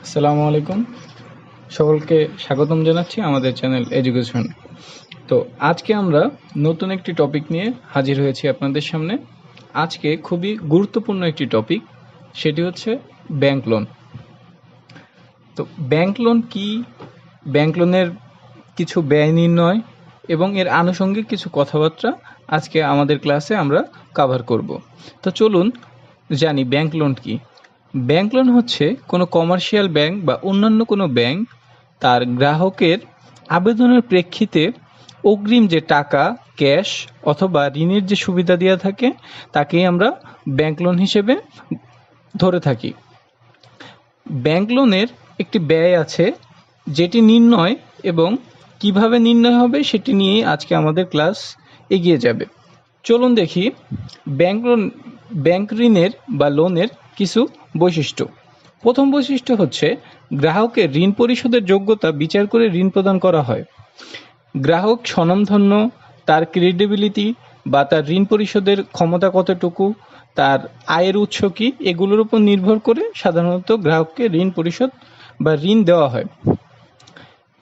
আসসালামু আলাইকুম, সকলকে স্বাগতম জানাচ্ছি আমাদের চ্যানেল এডুকেশন। তো আজকে আমরা নতুন একটি টপিক নিয়ে হাজির হয়েছি আপনাদের সামনে। আজকে খুবই গুরুত্বপূর্ণ একটি টপিক, সেটি হচ্ছে ব্যাংক লোন। তো ব্যাংক লোন কি, ব্যাংক লোনের কিছু ব্যয় নির্ণয় এবং এর আনুষঙ্গিক কিছু কথাবার্তা আজকে আমাদের ক্লাসে আমরা কভার করব। তো চলুন জানি ব্যাংক লোন কি। ব্যাংক লোন হচ্ছে কোনো কমার্শিয়াল ব্যাংক বা অন্যান্য কোনো ব্যাংক তার গ্রাহকের আবেদনের প্রেক্ষিতে অগ্রিম যে টাকা, ক্যাশ অথবা ঋণের যে সুবিধা দেওয়া থাকে তাকেই আমরা ব্যাংক লোন হিসেবে ধরে থাকি। ব্যাংক লোনের একটি ব্যয় আছে যেটি নির্ণয় এবং কিভাবে নির্ণয় হবে সেটি নিয়ে আজকে আমাদের ক্লাস এগিয়ে যাবে। চলুন দেখি ব্যাংক ঋণের বা লোনের কিছু বৈশিষ্ট্য। প্রথম বৈশিষ্ট্য হচ্ছে গ্রাহকের ঋণ পরিশোধের যোগ্যতা বিচার করে ঋণ প্রদান করা হয়। গ্রাহক স্বনামধন্য, তার ক্রেডিবিলিটি বা তার ঋণ পরিশোধের ক্ষমতা কতটুকু, তার আয়ের উৎস কী, এগুলোর উপর নির্ভর করে সাধারণত গ্রাহককে ঋণ পরিশোধ বা ঋণ দেওয়া হয়।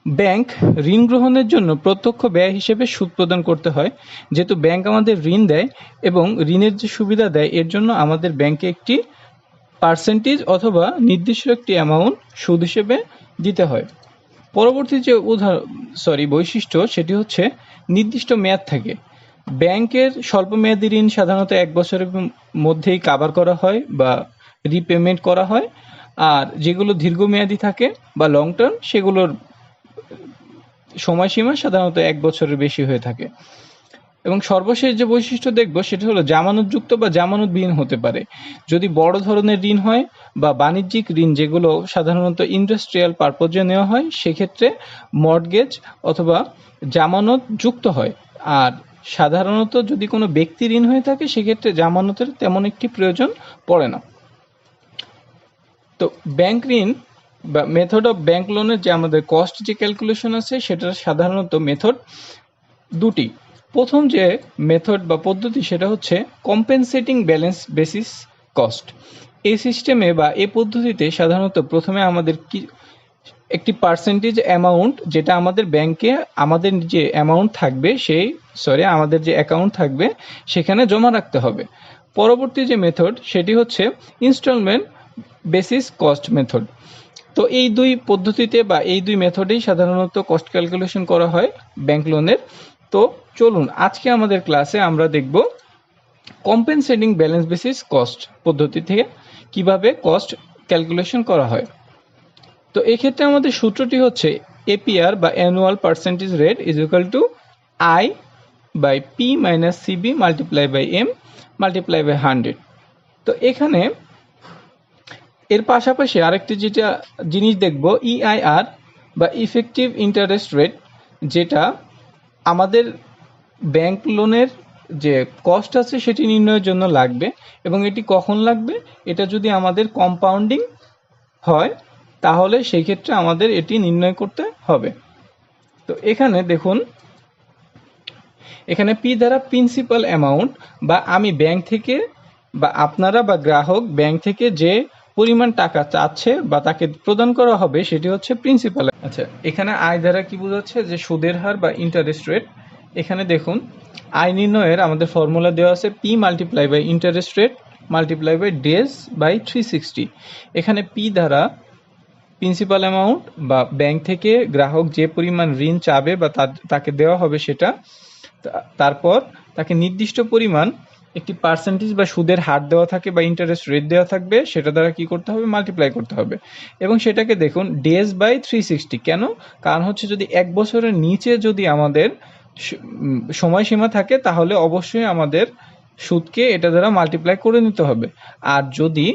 ব্যাংক ঋণ গ্রহণের জন্য প্রত্যক্ষ ব্যয় হিসেবে সুদ প্রদান করতে হয়। যেহেতু ব্যাংক আমাদের ঋণ দেয় এবং ঋণের যে সুবিধা দেয় এর জন্য আমাদের ব্যাংকে একটি পার্সেন্টেজ অথবা নির্দিষ্ট একটি অ্যামাউন্ট সুদ হিসেবে দিতে হয়। পরবর্তী যে বৈশিষ্ট্য সেটি হচ্ছে নির্দিষ্ট মেয়াদ থাকে। ব্যাংকের স্বল্পমেয়াদী ঋণ সাধারণত 1 বছরের মধ্যেই কাভার করা হয় বা রিপেমেন্ট করা হয়, আর যেগুলো দীর্ঘমেয়াদী থাকে বা লং টার্ম সেগুলোর সময়সীমা সাধারণত 1 বছরের বেশি হয়ে থাকে। এবং সর্বশেষ যে বৈশিষ্ট্য দেখব সেটা হলো জামানতযুক্ত বা জামানতবিহীন হতে পারে। যদি বড় ধরনের ঋণ হয় বা বাণিজ্যিক ঋণ যেগুলো সাধারণত ইন্ডাস্ট্রিয়াল পারপোজে নেওয়া হয় সেক্ষেত্রে মর্টগেজ অথবা জামানত যুক্ত হয়। আর সাধারণত যদি কোনো ব্যক্তি ঋণ হয়ে থাকে সেক্ষেত্রে জামানতের তেমন একটি প্রয়োজন পড়ে না। তো ব্যাংক ঋণ বা মেথড অফ ব্যাংক লোনের যে আমাদের কস্ট যে ক্যালকুলেশন আছে সেটার সাধারণত মেথড দুটি। প্রথম যে মেথড বা পদ্ধতি সেটা হচ্ছে কম্পেনসেটিং ব্যালেন্স বেসিস কস্ট। এই সিস্টেমে বা এই পদ্ধতিতে সাধারণত প্রথমে আমাদের একটি পার্সেন্টেজ অ্যামাউন্ট যেটা আমাদের ব্যাংকে আমাদের যে অ্যামাউন্ট থাকবে আমাদের যে অ্যাকাউন্ট থাকবে সেখানে জমা রাখতে হবে। পরবর্তী যে মেথড সেটি হচ্ছে ইনস্টলমেন্ট বেসিস কস্ট মেথড। তো এই দুই পদ্ধতিতে বা এই দুই মেথডেই সাধারণত কস্ট ক্যালকুলেশন করা হয় ব্যাংক লোনের। তো চলুন আজকে আমাদের ক্লাসে আমরা দেখব কম্পেনসেটিং ব্যালেন্স বেসিস কস্ট পদ্ধতি থেকে কিভাবে কস্ট ক্যালকুলেশন করা হয়। তো এক্ষেত্রে আমাদের সূত্রটি হচ্ছে এপিআর বা annual percentage rate is equal to I by P minus CB multiply by M multiply by 100। তো এখানে এর পাশাপাশি আরেকটি যেটা জিনিস দেখব ইআইআর বা ইফেক্টিভ ইন্টারেস্ট রেট, যেটা আমাদের ব্যাংক লোনের যে কস্ট আছে সেটি নির্ণয়ের জন্য লাগবে। এবং এটি কখন লাগবে, এটা যদি আমাদের কম্পাউন্ডিং হয় তাহলে সেই ক্ষেত্রে আমাদের এটি নির্ণয় করতে হবে। তো এখানে দেখুন, এখানে পি দ্বারা প্রিন্সিপাল অ্যামাউন্ট বা আমি ব্যাংক থেকে বা আপনারা বা গ্রাহক ব্যাংক থেকে যে পরিমাণ টাকা চাচ্ছে বা তাকে প্রদান করা হবে সেটি হচ্ছে প্রিন্সিপাল। আচ্ছা, এখানে আয় দ্বারা কি বোঝাচ্ছে, যে সুদের হার বা ইন্টারেস্ট রেট। এখানে দেখুন আয় নির্ণয়ের আমাদের ফর্মুলা দেওয়া আছে P multiply by interest rate multiply by days by 360। এখানে পি দ্বারা প্রিন্সিপাল অ্যামাউন্ট বা ব্যাংক থেকে গ্রাহক যে পরিমাণ ঋণ চাবে বা তাকে দেওয়া হবে সেটা, তারপর তাকে নির্দিষ্ট পরিমাণ একটি পার্সেন্টেজ বা সুদের হার দেওয়া থাকে বা ইন্টারেস্ট রেট দেওয়া থাকবে, সেটা দ্বারা কি করতে হবে, মাল্টিপ্লাই করতে হবে। এবং সেটাকে দেখুন ডেজ বাই 360। কেন? কারণ হচ্ছে যদি 1 বছরের নিচে যদি আমাদের সময়সীমা থাকে তাহলে অবশ্যই আমাদের সুদকে এটা দ্বারা মাল্টিপ্লাই করে নিতে হবে। আর যদি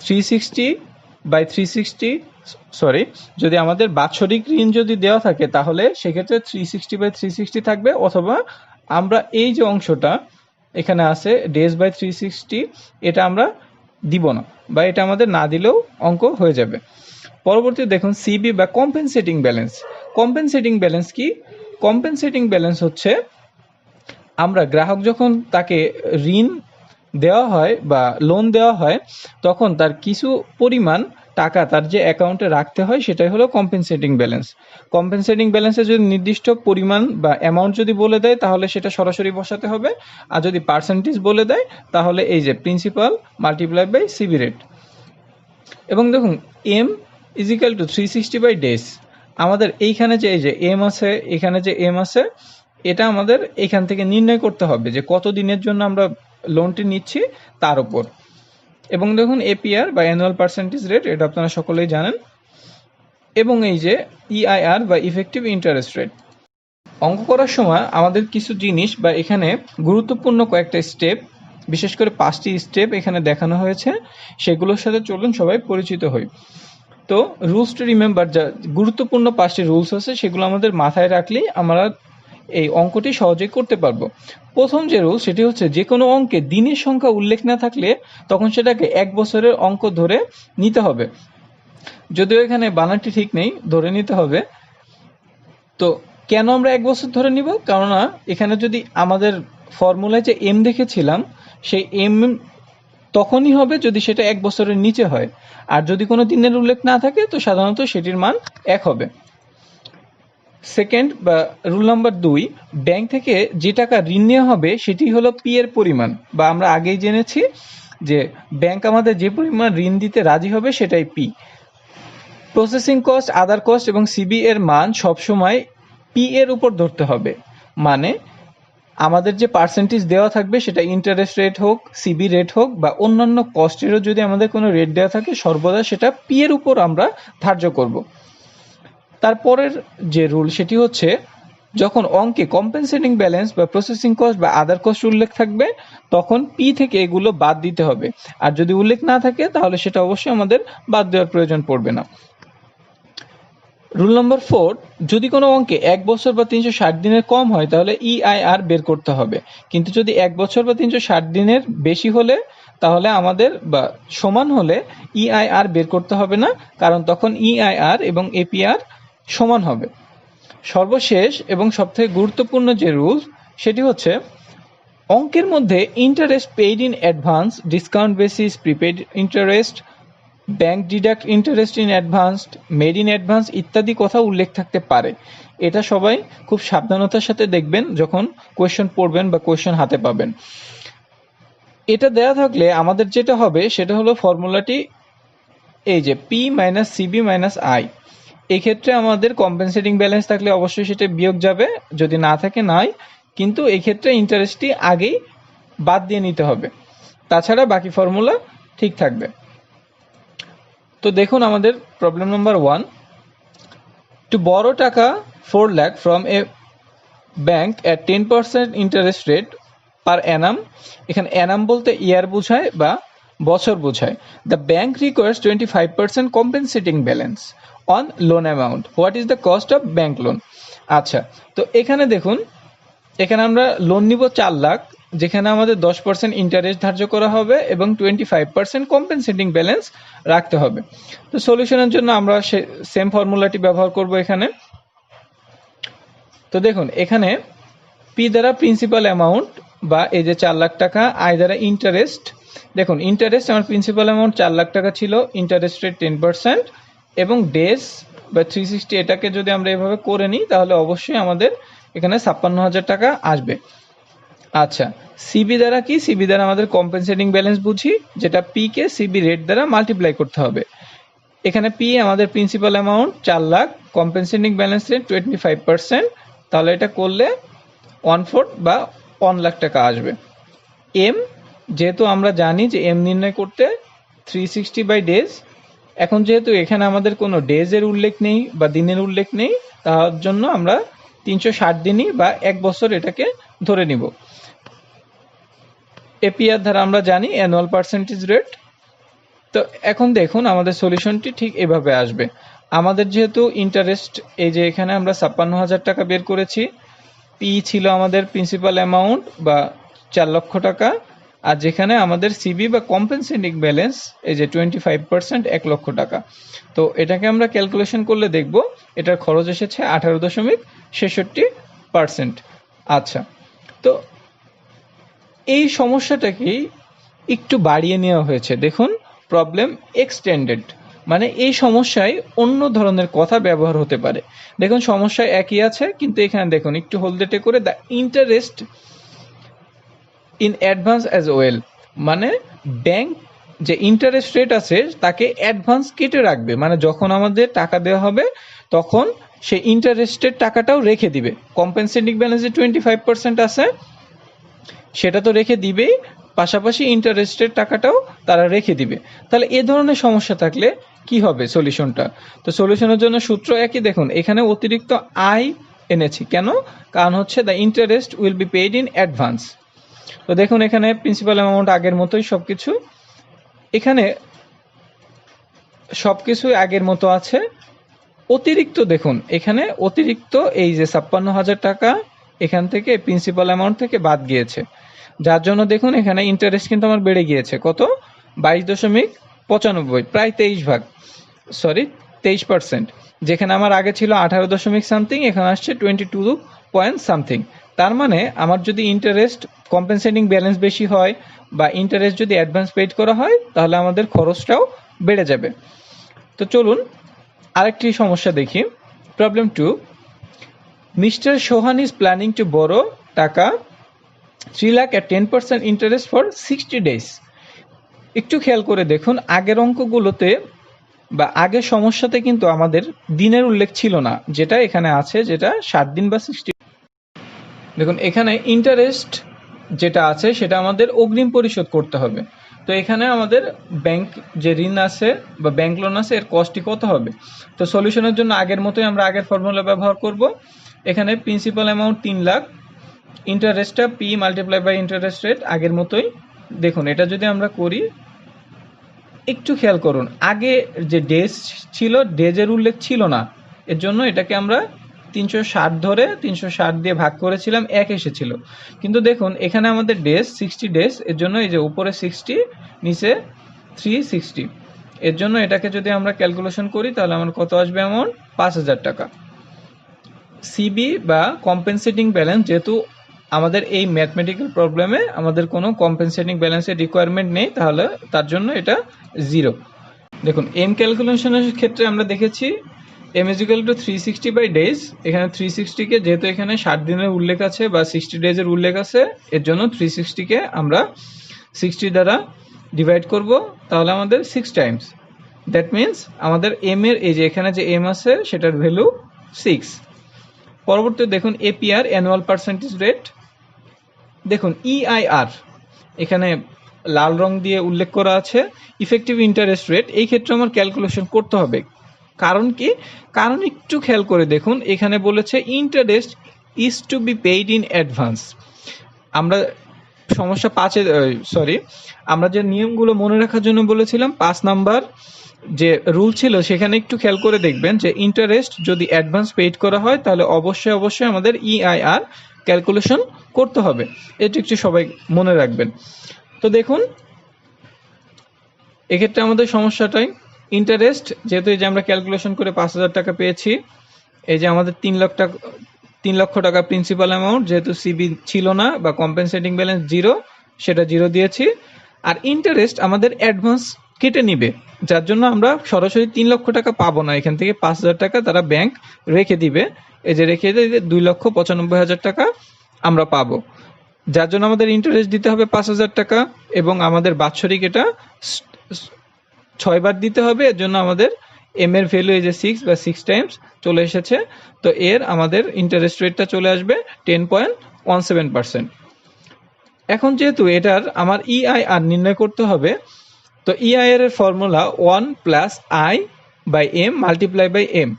360 যদি আমাদের বাৎসরিক ঋণ যদি দেওয়া থাকে তাহলে সেক্ষেত্রে 360/360 থাকবে, অথবা আমরা এই যে অংশটা এখানে আছে ডেজ বাই 360 এটা আমরা দিব না, বা এটা আমাদের না দিলেও অঙ্ক হয়ে যাবে। পরবর্তী দেখুন সিবি বা কম্পেনসেটিং ব্যালেন্স। কম্পেনসেটিং ব্যালেন্স কি? কম্পেনসেটিং ব্যালেন্স হচ্ছে আমরা গ্রাহক যখন তাকে ঋণ দেওয়া হয় বা লোন দেওয়া হয় তখন তার কিছু পরিমাণ টাকা তার যে অ্যাকাউন্টে রাখতে হয় সেটাই হলো কম্পেনসেটিং ব্যালেন্স। কম্পেনসেটিং ব্যালেন্সে যদি নির্দিষ্ট পরিমাণ বা অ্যামাউন্ট যদি বলে দেয় তাহলে সেটা সরাসরি বসাতে হবে, আর যদি পার্সেন্টেজ বলে দেয় তাহলে এই যে principal multiply by CB rate. এবং দেখুন এম ইজ ইকাল টু 360/ডেজ। আমাদের এইখানে যে এই যে এম আছে, এখানে যে এম আছে, এটা আমাদের এখান থেকে নির্ণয় করতে হবে যে কত দিনের জন্য আমরা লোনটি নিচ্ছি তার উপর। এবং দেখুন এপিআর বা অ্যানুয়াল পার্সেন্টেজ রেট, এটা আপনারা সকলেই জানেন। এবং এই যে ইআইআর বা ইফেক্টিভ ইন্টারেস্ট রেট। অঙ্ক করার সময় আমাদের কিছু জিনিস বা এখানে গুরুত্বপূর্ণ কয়েকটা স্টেপ, বিশেষ করে 5টি স্টেপ এখানে দেখানো হয়েছে, সেগুলোর সাথে চলুন সবাই পরিচিত হই। তো রুলস টু রিমেম্বার, যা গুরুত্বপূর্ণ 5টি রুলস আছে সেগুলো আমাদের মাথায় রাখলেই আমরা এই অঙ্কটি সহজেই করতে পারবো। প্রথম যে রুল সেটি হচ্ছে যে কোনো অঙ্কে দিনের সংখ্যা উল্লেখ না থাকলে তখন সেটাকে 1 বছরের অঙ্ক ধরে নিতে হবে। যদিও এখানে বানানটি ঠিক নেই, ধরে নিতে হবে। তো কেন আমরা 1 বছর ধরে নিব? কেননা এখানে যদি আমাদের ফর্মুলায় যে এম দেখেছিলাম সেই এম তখনই হবে যদি সেটা 1 বছরের নিচে হয়, আর যদি কোনো দিনের উল্লেখ না থাকে তো সাধারণত সেটির মান 1 হবে। সেকেন্ড বা রুল নাম্বার 2, ব্যাংক থেকে যে টাকা ঋণ নেওয়া হবে সেটি হলো পি এর পরিমাণ, বা আমরা আগেই জেনেছি যে ব্যাংক আমাদের যে পরিমাণ ঋণ দিতে রাজি হবে সেটাই পি। প্রসেসিং কস্ট, আদার কস্ট এবং সিবি এর মান সবসময় পি এর উপর ধরতে হবে। মানে আমাদের যে পার্সেন্টেজ দেওয়া থাকবে সেটা ইন্টারেস্ট রেট হোক, সিবি রেট হোক বা অন্যান্য কস্টেরও যদি আমাদের কোনো রেট দেওয়া থাকে সর্বদা সেটা পি এর উপর আমরা ধার্য করব। তারপরের যে রুল সেটি হচ্ছে যখন অঙ্কে কম্পেনসেটিং ব্যালেন্স বা প্রসেসিং কস্ট বা আদার কস্ট উল্লেখ থাকবে তখন পি থেকে এগুলো বাদ দিতে হবে, আর যদি উল্লেখ না থাকে তাহলে সেটা অবশ্যই আমাদের বাদ দেওয়ার প্রয়োজন পড়বে না। রুল নম্বর 4, যদি কোনো অঙ্কে 1 বছর বা 360 দিনের কম হয় তাহলে ইআইআর বের করতে হবে, কিন্তু যদি 1 বছর বা 360 দিনের বেশি হলে তাহলে আমাদের বা সমান হলে ইআইআর বের করতে হবে না, কারণ তখন ইআইআর এবং এপিআর সমান হবে। সর্বশেষ এবং সবথেকে গুরুত্বপূর্ণ যে রুল সেটি হচ্ছে অঙ্কের মধ্যে interest paid in advance, discount basis, prepaid interest, bank deduct interest in advanced, made in advance ইত্যাদি কথা উল্লেখ থাকতে পারে। এটা সবাই খুব সাবধানতার সাথে দেখবেন যখন কোয়েশ্চেন পড়বেন বা কোয়েশ্চেন হাতে পাবেন। এটা দেয়া থাকলে আমাদের যেটা হবে সেটা হলো ফর্মুলাটি এই যে P minus CB minus I. এই ক্ষেত্রে আমাদের কম্পেনসেটিং ব্যালেন্স থাকলে অবশ্যই সেটা বিয়োগ যাবে, যদি না থাকে নাই, কিন্তু এই ক্ষেত্রে ইন্টারেস্টটি আগেই বাদ দিয়ে নিতে হবে, তাছাড়া বাকি ফর্মুলা ঠিক থাকবে। তো দেখুন আমাদের প্রবলেম নাম্বার 1, টু বড়ো টাকা 4 lakh from a bank at 10% interest rate পার অ্যানাম। এখানে অ্যানাম বলতে ইয়ার বোঝায় বা বছর বোঝায়। The bank requires 25% compensating balance on loan amount, what is the cost of bank loan? আচ্ছা, তো এখানে দেখুন, এখানে আমরা লোন নিব 4 লাখ, যেখানে আমাদের 10% ইন্টারেস্ট ধার্য করা হবে এবং 25% কম্পেনসেটিং ব্যালেন্স রাখতে হবে। তো সলিউশনের জন্য আমরা সেম ফর্মুলাটি ব্যবহার করব এখানে। তো দেখুন এখানে পি দ্বারা প্রিন্সিপাল অ্যামাউন্ট বা এই যে 4 লাখ টাকা, আই দ্বারা ইন্টারেস্ট। দেখুন ইন্টারেস্ট আমার প্রিন্সিপাল অ্যামাউন্ট 4 লাখ টাকা ছিল, ইন্টারেস্ট রেট 10% এবং ডেজ বা 360, এটাকে যদি আমরা এভাবে করে নিই তাহলে অবশ্যই আমাদের এখানে 56,000 টাকা আসবে। আচ্ছা, সিবি দ্বারা কি? সিবি দ্বারা আমাদের কম্পেনসেটিং ব্যালেন্স বুঝি, যেটা পি কে সিবি রেট দ্বারা মাল্টিপ্লাই করতে হবে। এখানে পি আমাদের principal amount 4 lakh, compensating balance rate 25%, তাহলে এটা করলে 1/4 বা 1 লাখ টাকা আসবে। এম, যেহেতু আমরা জানি যে এম নির্ণয় করতে 360/ডেজ, এখন যেহেতু এখানে আমাদের কোনো ডেজের উল্লেখ নেই বা দিনের উল্লেখ নেই, তার জন্য আমরা 360 দিনই বা 1 বছর এটাকে ধরে নিব। এপিআর দ্বারা আমরা জানি অ্যানুয়াল পার্সেন্টেজ রেট। তো এখন দেখুন আমাদের সলিউশনটি ঠিক এভাবে আসবে। আমাদের যেহেতু ইন্টারেস্ট এই যে এখানে আমরা 56,000 টাকা বের করেছি, পি ছিল আমাদের প্রিন্সিপাল অ্যামাউন্ট বা 4 লক্ষ টাকা, আর যেখানে আমাদের সিবি বা কম্পেনসেটিং ব্যালেন্স এই যে 25% 1 লক্ষ টাকা। তো এটাকে আমরা ক্যালকুলেশন করলে দেখব এটার খরচ এসেছে 18.66%। আচ্ছা, তো এই সমস্যাটাকেই একটু বাড়িয়ে নেওয়া হয়েছে। দেখুন প্রবলেম এক্সটেন্ডেড, মানে এই সমস্যায় অন্য ধরনের কথা ব্যবহার হতে পারে। দেখুন সমস্যায় একই আছে, কিন্তু এখানে দেখুন একটু হলদেটে করে the interest in advance as well, মানে ব্যাংক যে ইন্টারেস্ট রেট আছে তাকে অ্যাডভান্স কেটে রাখবে, মানে যখন আমাদের টাকা দেওয়া হবে তখন সেই ইন্টারেস্টের টাকাটাও রেখে দিবে। কম্পেনসেটিং ব্যালেন্সে 25% আছে, সেটা তো রেখে দিবেই, পাশাপাশি ইন্টারেস্টের টাকাটাও তারা রেখে দিবে। তাহলে এ ধরনের সমস্যা থাকলে কি হবে সলিউশনটা? তো সলিউশনের জন্য সূত্র একই। দেখুন এখানে অতিরিক্ত আয় এনেছি কেন? কারণ হচ্ছে the interest will be paid in advance. তো দেখুন এখানে প্রিন্সিপাল অ্যামাউন্ট আগের মতোই সবকিছু, এখানে সবকিছু আগের মতো আছে। অতিরিক্ত দেখুন এখানে অতিরিক্ত এই যে 56,000 টাকা এখান থেকে প্রিন্সিপাল অ্যামাউন্ট থেকে বাদ গিয়েছে, যার জন্য দেখুন এখানে ইন্টারেস্ট কিন্তু আমার বেড়ে গিয়েছে কত? 22.95, প্রায় 23%। যেখানে আমার আগে ছিল 18 দশমিক সামথিং, এখানে আসছে 22 পয়েন্ট সামথিং। তার মানে আমার যদি ইন্টারেস্ট কম্পেনসেটিং ব্যালেন্স বেশি হয় বা ইন্টারেস্ট যদি অ্যাডভান্স পেড করা হয় তাহলে আমাদের খরচটাও বেড়ে যাবে। তো চলুন আরেকটি সমস্যা দেখি। Problem 2, mister Sohan is planning to borrow taka 3 lakh at 10% interest for 60 days। একটু খেয়াল করে দেখুন আগের অঙ্কগুলোতে বা আগের সমস্যাতে কিন্তু আমাদের দিনের উল্লেখ ছিল না, যেটা এখানে আছে, যেটা 60 দিন বা 60। দেখুন এখানে ইন্টারেস্ট যেটা আছে সেটা আমাদের অগ্রিম পরিশোধ করতে হবে। তো এখানে আমাদের ব্যাংক যে ঋণ আছে বা ব্যাংক লোন আছে এর কস্টটি কত হবে? তো সলিউশনের জন্য আগের মতোই আমরা আগের ফর্মুলা ব্যবহার করব। এখানে প্রিন্সিপাল অ্যামাউন্ট 3 লাখ, ইন্টারেস্টটা P multiply by interest rate আগের মতোই। দেখুন এটা যদি আমরা করি, একটু খেয়াল করুন আগে যে ডেজ ছিল ডেজের উল্লেখ ছিল না, এর জন্য এটাকে আমরা 360 ধরে 360 দিয়ে ভাগ করেছিলাম, 1 এসেছিল। কিন্তু দেখুন এখানে আমাদের ডেজ 60 ডেজ, এর জন্য এই যে উপরে 60 নিচে 360, এর জন্য এটাকে যদি আমরা ক্যালকুলেশন করি তাহলে আমার কত আসবে? অ্যামাউন্ট 5,000 টাকা। সিবি বা কম্পেনসেটিং ব্যালেন্স, যেহেতু আমাদের এই ম্যাথমেটিক্যাল প্রবলেমে আমাদের কোনো কম্পেনসেটিং ব্যালেন্সের রিকোয়ারমেন্ট নেই, তাহলে তার জন্য এটা 0। দেখুন এম ক্যালকুলেশনের ক্ষেত্রে আমরা দেখেছি M is equal to 360 by days. এখানে 360কে যেহেতু এখানে 60 দিনের উল্লেখ আছে বা 60 ডেজের উল্লেখ আছে, এর জন্য 360কে আমরা 60 দ্বারা ডিভাইড করব, তাহলে আমাদের 6 টাইমস। দ্যাট মিনস আমাদের এম এর এই যে এখানে যে এম আছে সেটার ভ্যালু 6। পরবর্তী দেখুন এপিআর অ্যানুয়াল পার্সেন্টেজ রেট। দেখুন ইআইআর এখানে লাল রং দিয়ে উল্লেখ করা আছে, ইফেক্টিভ ইন্টারেস্ট রেট। এই ক্ষেত্রে আমার ক্যালকুলেশন করতে হবে, কারণ কি? কারণ একটু খেয়াল করে দেখুন এখানে বলেছে interest is to be paid in advance. আমরা সমস্যা 5-এ আমরা যে নিয়মগুলো মনে রাখার জন্য বলেছিলাম 5 নাম্বার যে রুল ছিল সেখানে একটু খেয়াল করে দেখবেন যে ইন্টারেস্ট যদি অ্যাডভান্স পেইড করা হয় তাহলে অবশ্যই আমাদের ইআইআর ক্যালকুলেশন করতে হবে। এটা একটু সবাই মনে রাখবেন। তো দেখুন এক্ষেত্রে আমাদের সমস্যাটাই ইন্টারেস্ট, যেহেতু এই যে আমরা ক্যালকুলেশন করে 5,000 টাকা পেয়েছি, এই যে আমাদের 3 লক্ষ টাকা প্রিন্সিপাল অ্যামাউন্ট, যেহেতু সিবি ছিল না বা কম্পেনসেটিং ব্যালেন্স 0, সেটা 0 দিয়েছি। আর ইন্টারেস্ট আমাদের অ্যাডভান্স কেটে নিবে, যার জন্য আমরা সরাসরি 3 লক্ষ টাকা পাবো না, এখান থেকে 5,000 টাকা তারা ব্যাংক রেখে দিবে। এই যে রেখে দিয়ে 2,95,000 টাকা আমরা পাবো, যার জন্য আমাদের ইন্টারেস্ট দিতে হবে 5,000 টাকা এবং আমাদের বাৎসরিক এটা 6 বার দিতে হবে। এর জন্য আমাদের এম এর ভ্যালু এই যে 6 বা 6 টাইমস চলে এসেছে। তো এর আমাদের ইন্টারেস্ট রেটটা চলে আসবে 10.17%। এখন যেহেতু এটার আমার ইআইআর নির্ণয় করতে হবে, তো ইআইআর এর formula 1 plus I by M multiply by M.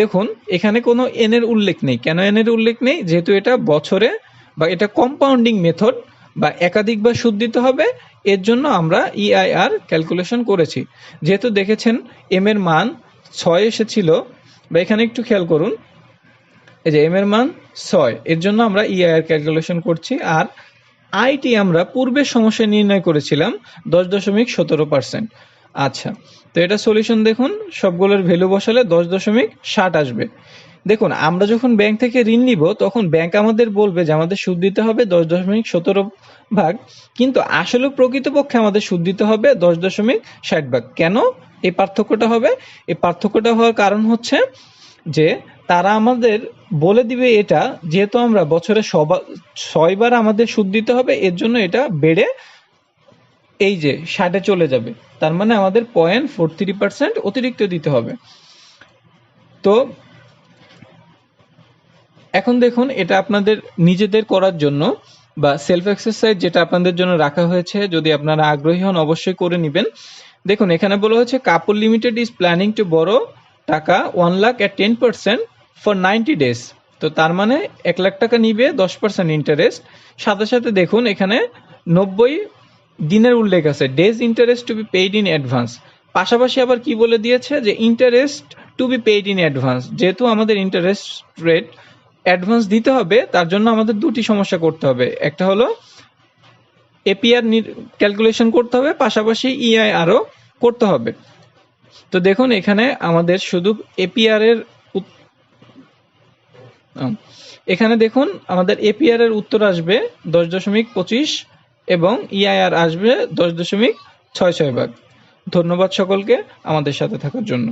দেখুন এখানে কোনো এন এর উল্লেখ নেই। কেন এন এর উল্লেখ নেই? যেহেতু এটা বছরে বা এটা কম্পাউন্ডিং মেথড বা একাধিকবার সুদ দিতে হবে, এর জন্য আমরা ইআইআর ক্যালকুলেশন করেছি। যেহেতু দেখেছেন এম এর মান 6 এসেছিল, বা এখানে একটু খেয়াল করুন এই যে এম এর মান 6, এর জন্য আমরা ইআইআর ক্যালকুলেশন করছি। আর আইটি আমরা পূর্বের সমস্যায় নির্ণয় করেছিলাম 10.17%। আচ্ছা, তো এটা সলিউশন দেখুন সবগুলোর ভ্যালু বসালে 10.60 আসবে। দেখুন আমরা যখন ব্যাংক থেকে ঋণ নিব তখন ব্যাংক আমাদের বলবে যে আমাদের সুদ দিতে হবে 10.17 ভাগ, কিন্তু আসলে প্রকৃতপক্ষে আমাদের সুদ দিতে হবে 10.60 ভাগ। কেন এই পার্থক্যটা হবে? এই পার্থক্যটা হওয়ার কারণ হচ্ছে যে তারা আমাদের বলে দিবে এটা, যেহেতু আমরা বছরে 6 বার আমাদের সুদ দিতে হবে, এর জন্য এটা বেড়ে এই যে 60-এ চলে যাবে। তার মানে আমাদের 0.43% অতিরিক্ত দিতে হবে। তো এখন দেখুন, এটা আপনাদের নিজেদের করার জন্য বা সেলফ এক্সারসাইজ যেটা আপনাদের জন্য রাখা হয়েছে, যদি আপনারা আগ্রহী হন অবশ্যই করে নেবেন। দেখুন এখানে বলা হয়েছে Kapoor limited is planning two বড়ো টাকা 1 লাখ at 10% ফর 90 days। তো তার মানে 1 লাখ টাকা নিবে 10% ইন্টারেস্ট, সাথে সাথে দেখুন এখানে 90 দিনের উল্লেখ আছে, days interest to be paid in advance. পাশাপাশি আবার কি বলে দিয়েছে যে interest to be paid in advance. যেহেতু আমাদের ইন্টারেস্ট রেট অ্যাডভান্স দিতে হবে, তার জন্য আমাদের দুটি সমস্যা করতে হবে। একটা হলো এপিআর ক্যালকুলেশন করতে হবে, পাশাপাশি ইআইআরও করতে হবে। তো দেখুন এখানে আমাদের শুধু এপিআর এর এখানে দেখুন আমাদের এপিআর এর উত্তর আসবে 10.25 এবং ইআইআর আসবে 10.66 ভাগ। ধন্যবাদ সকলকে আমাদের সাথে থাকার জন্য।